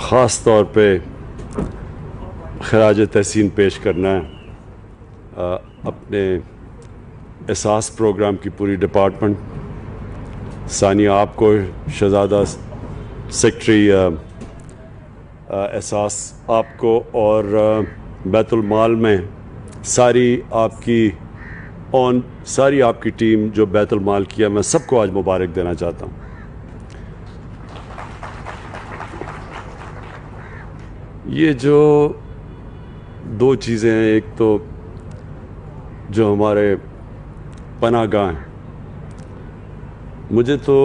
ख़ास तौर पे खराज तहसीन पेश करना है अपने एहसास प्रोग्राम की पूरी डिपार्टमेंट, सानिया आपको, शहजादा सेक्रेटरी एहसास आपको, और बैतुल माल में सारी आपकी टीम जो बैतुल माल किया, मैं सबको आज मुबारक देना चाहता हूँ। ये जो दो चीज़ें हैं, एक तो जो हमारे पनाहगाह हैं, मुझे तो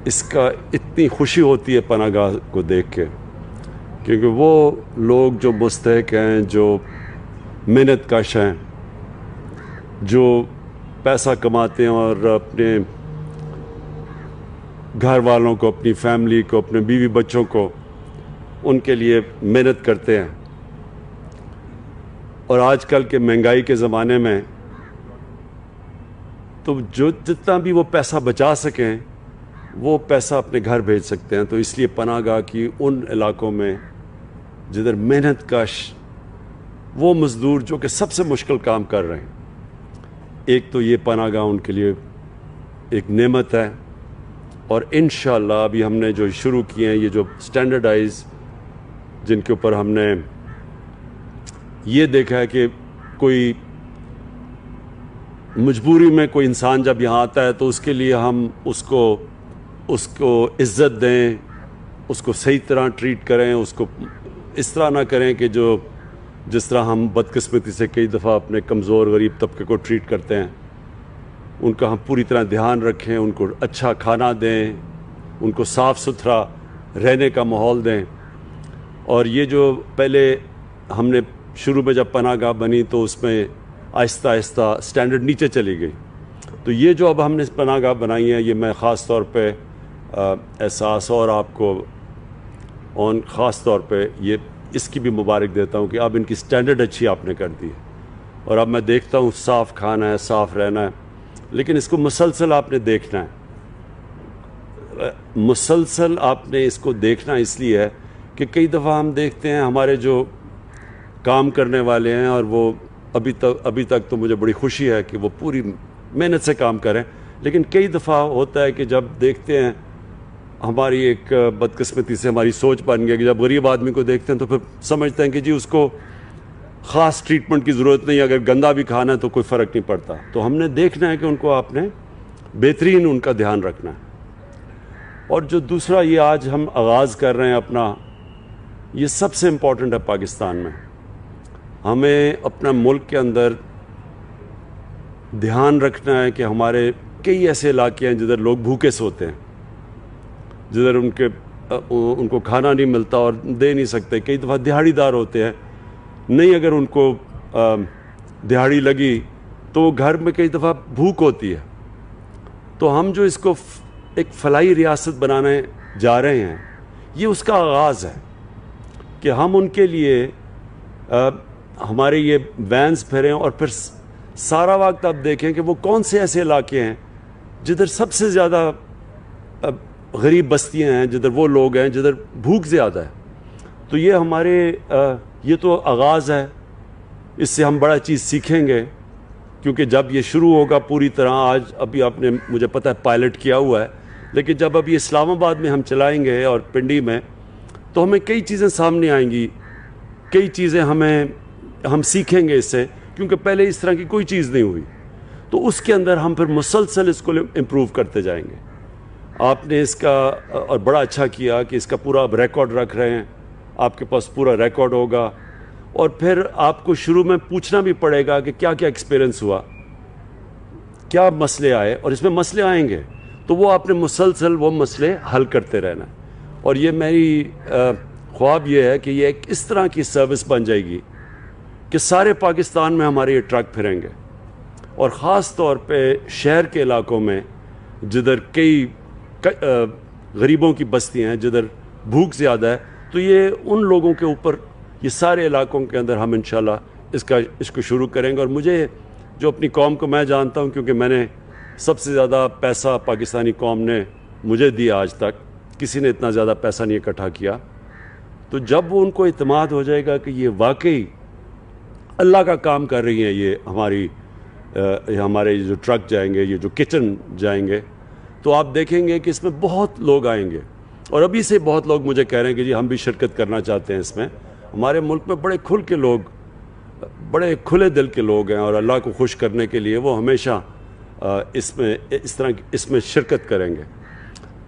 इसका इतनी खुशी होती है पनाहगाह को देख के, क्योंकि वो लोग जो मुस्तहिक हैं, जो मेहनत कश हैं, जो पैसा कमाते हैं और अपने घर वालों को, अपनी फैमिली को, अपने बीवी बच्चों को, उनके लिए मेहनत करते हैं। और आजकल के महंगाई के ज़माने में तो जो जितना भी वो पैसा बचा सकें वो पैसा अपने घर भेज सकते हैं। तो इसलिए पनाहगाह की उन इलाकों में जिधर मेहनत कश वो मज़दूर जो कि सबसे मुश्किल काम कर रहे हैं, एक तो ये पनाहगाह उनके लिए एक नेमत है। और इंशाअल्लाह अभी हमने जो शुरू किए हैं, ये जो स्टैंडर्डाइज, जिनके ऊपर हमने ये देखा है कि कोई मजबूरी में कोई इंसान जब यहाँ आता है तो उसके लिए हम उसको इज़्ज़त दें, उसको सही तरह ट्रीट करें, उसको इस तरह ना करें कि जिस तरह हम बदकिस्मती से कई दफ़ा अपने कमज़ोर गरीब तबके को ट्रीट करते हैं। उनका हम पूरी तरह ध्यान रखें, उनको अच्छा खाना दें, उनको साफ़ सुथरा रहने का माहौल दें। और ये जो पहले हमने शुरू में जब पनाहगाह बनी तो उसमें आहिस्ता आहिस्ता स्टैंडर्ड नीचे चली गई। तो ये जो अब हमने पनाहगाह बनाई है, ये मैं ख़ास तौर पे एहसास और आपको ख़ास तौर पे ये इसकी भी मुबारक देता हूँ कि अब इनकी स्टैंडर्ड अच्छी आपने कर दी है। और अब मैं देखता हूँ साफ़ खाना है, साफ़ रहना है, लेकिन इसको मुसलसल आपने देखना है। मुसलसल आपने इसको देखना इसलिए है कि कई दफ़ा हम देखते हैं हमारे जो काम करने वाले हैं, और वो अभी तक तो मुझे बड़ी खुशी है कि वो पूरी मेहनत से काम करें, लेकिन कई दफ़ा होता है कि जब देखते हैं हमारी एक बदकिस्मती से हमारी सोच बन गई कि जब गरीब आदमी को देखते हैं तो फिर समझते हैं कि जी उसको ख़ास ट्रीटमेंट की ज़रूरत नहीं, अगर गंदा भी खाना है तो कोई फ़र्क नहीं पड़ता। तो हमने देखना है कि उनको आपने बेहतरीन उनका ध्यान रखना है। और जो दूसरा ये आज हम आगाज़ कर रहे हैं अपना, ये सबसे इम्पॉर्टेंट है पाकिस्तान में। हमें अपना मुल्क के अंदर ध्यान रखना है कि हमारे कई ऐसे इलाके हैं जिधर लोग भूखे सोते हैं, जिधर उनको खाना नहीं मिलता और दे नहीं सकते। कई दफ़ा दिहाड़ीदार होते हैं, नहीं अगर उनको दिहाड़ी लगी तो वो घर में कई दफ़ा भूख होती है। तो हम जो इसको एक फलाही रियासत बनाने जा रहे हैं, ये उसका आगाज़ है कि हम उनके लिए हमारे ये वैन्स फिरें और फिर सारा वक्त आप देखें कि वो कौन से ऐसे इलाके हैं जिधर सबसे ज़्यादा गरीब बस्तियां हैं, जिधर वो लोग हैं जिधर भूख ज़्यादा है। तो ये हमारे ये तो आगाज़ है, इससे हम बड़ा चीज़ सीखेंगे, क्योंकि जब ये शुरू होगा पूरी तरह, आज अभी आपने मुझे पता है पायलट किया हुआ है, लेकिन जब अभी इस्लामाबाद में हम चलाएंगे और पिंडी में, तो हमें कई चीज़ें सामने आएंगी, कई चीज़ें हम सीखेंगे इससे, क्योंकि पहले इस तरह की कोई चीज़ नहीं हुई। तो उसके अंदर हम फिर मुसलसल इसको इम्प्रूव करते जाएंगे। आपने इसका और बड़ा अच्छा किया कि इसका पूरा अब रिकॉर्ड रख रहे हैं, आपके पास पूरा रिकॉर्ड होगा। और फिर आपको शुरू में पूछना भी पड़ेगा कि क्या क्या एक्सपीरियंस हुआ, क्या मसले आए, और इसमें मसले आएंगे तो वो आपने मुसलसल वो मसले हल करते रहना। और ये मेरी ख्वाब ये है कि ये एक इस तरह की सर्विस बन जाएगी कि सारे पाकिस्तान में हमारे ये ट्रक फिरेंगे, और ख़ास तौर पे शहर के इलाकों में जिधर कई गरीबों की बस्तियाँ हैं, जिधर भूख ज़्यादा है। तो ये उन लोगों के ऊपर, ये सारे इलाकों के अंदर हम इंशाल्लाह इसको शुरू करेंगे। और मुझे जो अपनी कौम को मैं जानता हूँ, क्योंकि मैंने सबसे ज़्यादा पैसा पाकिस्तानी कौम ने मुझे दिया, आज तक किसी ने इतना ज़्यादा पैसा नहीं इकट्ठा किया। تو جب وہ ان کو اعتماد ہو جائے گا کہ یہ واقعی اللہ کا کام کر رہی ہیں، یہ ہمارے جو ٹرک جائیں گے، یہ جو کچن جائیں گے، تو آپ دیکھیں گے کہ اس میں بہت لوگ آئیں گے. اور ابھی سے بہت لوگ مجھے کہہ رہے ہیں کہ جی ہم بھی شرکت کرنا چاہتے ہیں اس میں. ہمارے ملک میں بڑے کھل کے لوگ، بڑے کھلے دل کے لوگ ہیں، اور اللہ کو خوش کرنے کے لیے وہ ہمیشہ اس میں شرکت کریں گے.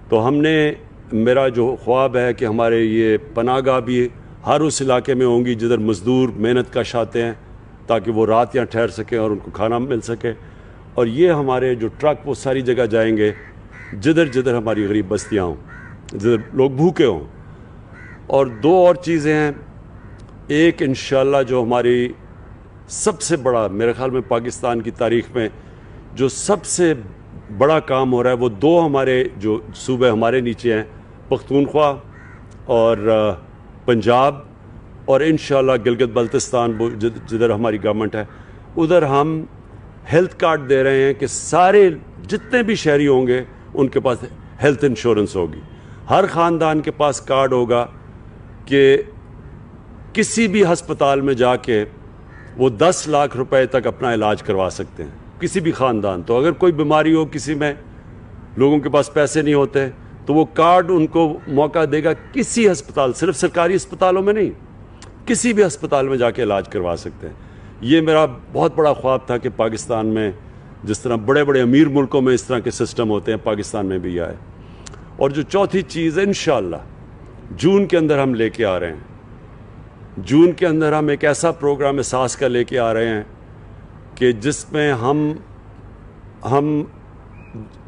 تو ہم نے، میرا جو خواب ہے کہ ہمارے یہ پناہ گاہ بھی ہر اس علاقے میں ہوں گی جدھر مزدور محنت کش آتے ہیں، تاکہ وہ رات یہاں ٹھہر سکیں اور ان کو کھانا مل سکے. اور یہ ہمارے جو ٹرک وہ ساری جگہ جائیں گے جدھر جدھر ہماری غریب بستیاں ہوں، جدھر لوگ بھوکے ہوں. اور دو اور چیزیں ہیں. ایک انشاءاللہ جو ہماری سب سے بڑا، میرے خیال میں پاکستان کی تاریخ میں جو سب سے بڑا کام ہو رہا ہے، وہ دو ہمارے جو صوبے ہمارے نیچے ہیں، پختونخوا اور پنجاب، اور انشاءاللہ گلگت بلتستان جدھر ہماری گورنمنٹ ہے، ادھر ہم ہیلتھ کارڈ دے رہے ہیں کہ سارے جتنے بھی شہری ہوں گے ان کے پاس ہیلتھ انشورنس ہوگی. ہر خاندان کے پاس کارڈ ہوگا کہ کسی بھی ہسپتال میں جا کے وہ 10 لاکھ روپے تک اپنا علاج کروا سکتے ہیں، کسی بھی خاندان. تو اگر کوئی بیماری ہو کسی میں، لوگوں کے پاس پیسے نہیں ہوتے، تو وہ کارڈ ان کو موقع دے گا کسی ہسپتال، صرف سرکاری ہسپتالوں میں نہیں، کسی بھی ہسپتال میں جا کے علاج کروا سکتے ہیں. یہ میرا بہت بڑا خواب تھا کہ پاکستان میں جس طرح بڑے بڑے امیر ملکوں میں اس طرح کے سسٹم ہوتے ہیں، پاکستان میں بھی آئے. اور جو چوتھی چیز انشاءاللہ جون کے اندر ہم لے کے آ رہے ہیں، جون کے اندر ہم ایک ایسا پروگرام اساس کا لے کے آ رہے ہیں کہ جس میں ہم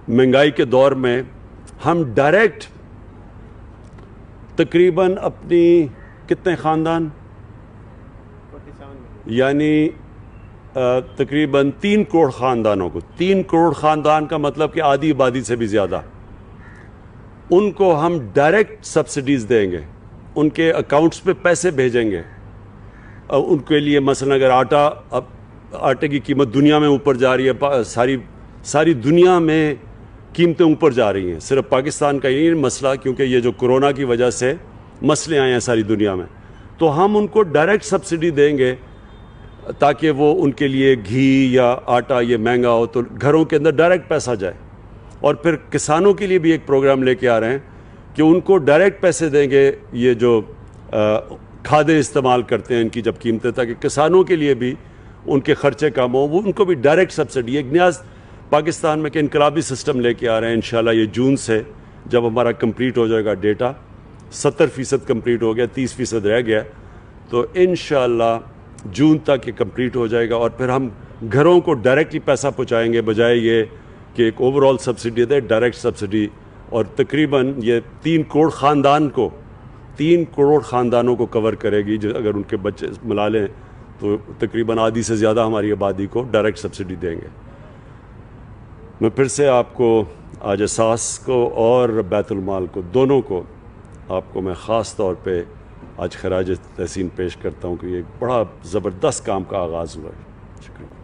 مہنگائی کے دور میں ہم ڈائریکٹ تقریباً اپنی کتنے خاندان، یعنی تقریباً 3 کروڑ خاندانوں کو، 3 کروڑ خاندان کا مطلب کہ آدھی آبادی سے بھی زیادہ، ان کو ہم ڈائریکٹ سبسڈیز دیں گے، ان کے اکاؤنٹس پہ پیسے بھیجیں گے. ان کے لیے مثلا اگر آٹے کی قیمت دنیا میں اوپر جا رہی ہے، ساری دنیا میں قیمتیں اوپر جا رہی ہیں، صرف پاکستان کا یہ مسئلہ، کیونکہ یہ جو کرونا کی وجہ سے مسئلے آئے ہیں ساری دنیا میں، تو ہم ان کو ڈائریکٹ سبسڈی دیں گے تاکہ وہ ان کے لیے گھی یا آٹا یہ مہنگا ہو تو گھروں کے اندر ڈائریکٹ پیسہ جائے. اور پھر کسانوں کے لیے بھی ایک پروگرام لے کے آ رہے ہیں کہ ان کو ڈائریکٹ پیسے دیں گے، یہ جو کھادیں استعمال کرتے ہیں ان کی جب قیمتیں، تاکہ کسانوں کے لیے بھی ان کے خرچے کم ہوں، وہ ان کو بھی ڈائریکٹ سبسڈی. ایک نیا پاکستان میں کہ انقلابی سسٹم لے کے آ رہے ہیں انشاءاللہ. یہ جون سے جب ہمارا کمپلیٹ ہو جائے گا ڈیٹا، 70% کمپلیٹ ہو گیا، 30% رہ گیا، تو انشاءاللہ جون تک یہ کمپلیٹ ہو جائے گا. اور پھر ہم گھروں کو ڈائریکٹلی پیسہ پہنچائیں گے، بجائے یہ کہ ایک اوور آل سبسڈی دے، ڈائریکٹ سبسڈی. اور تقریباً یہ 3 کروڑ خاندانوں کو کور کرے گی. اگر ان کے بچے ملا لیں تو تقریباً آدھی سے زیادہ ہماری آبادی کو ڈائریکٹ سبسڈی دیں گے. میں پھر سے آپ کو آج اساس کو اور بیت المال کو، دونوں کو، آپ کو میں خاص طور پہ آج خراج تحسین پیش کرتا ہوں کہ یہ ایک بڑا زبردست کام کا آغاز ہوا ہے. شکریہ.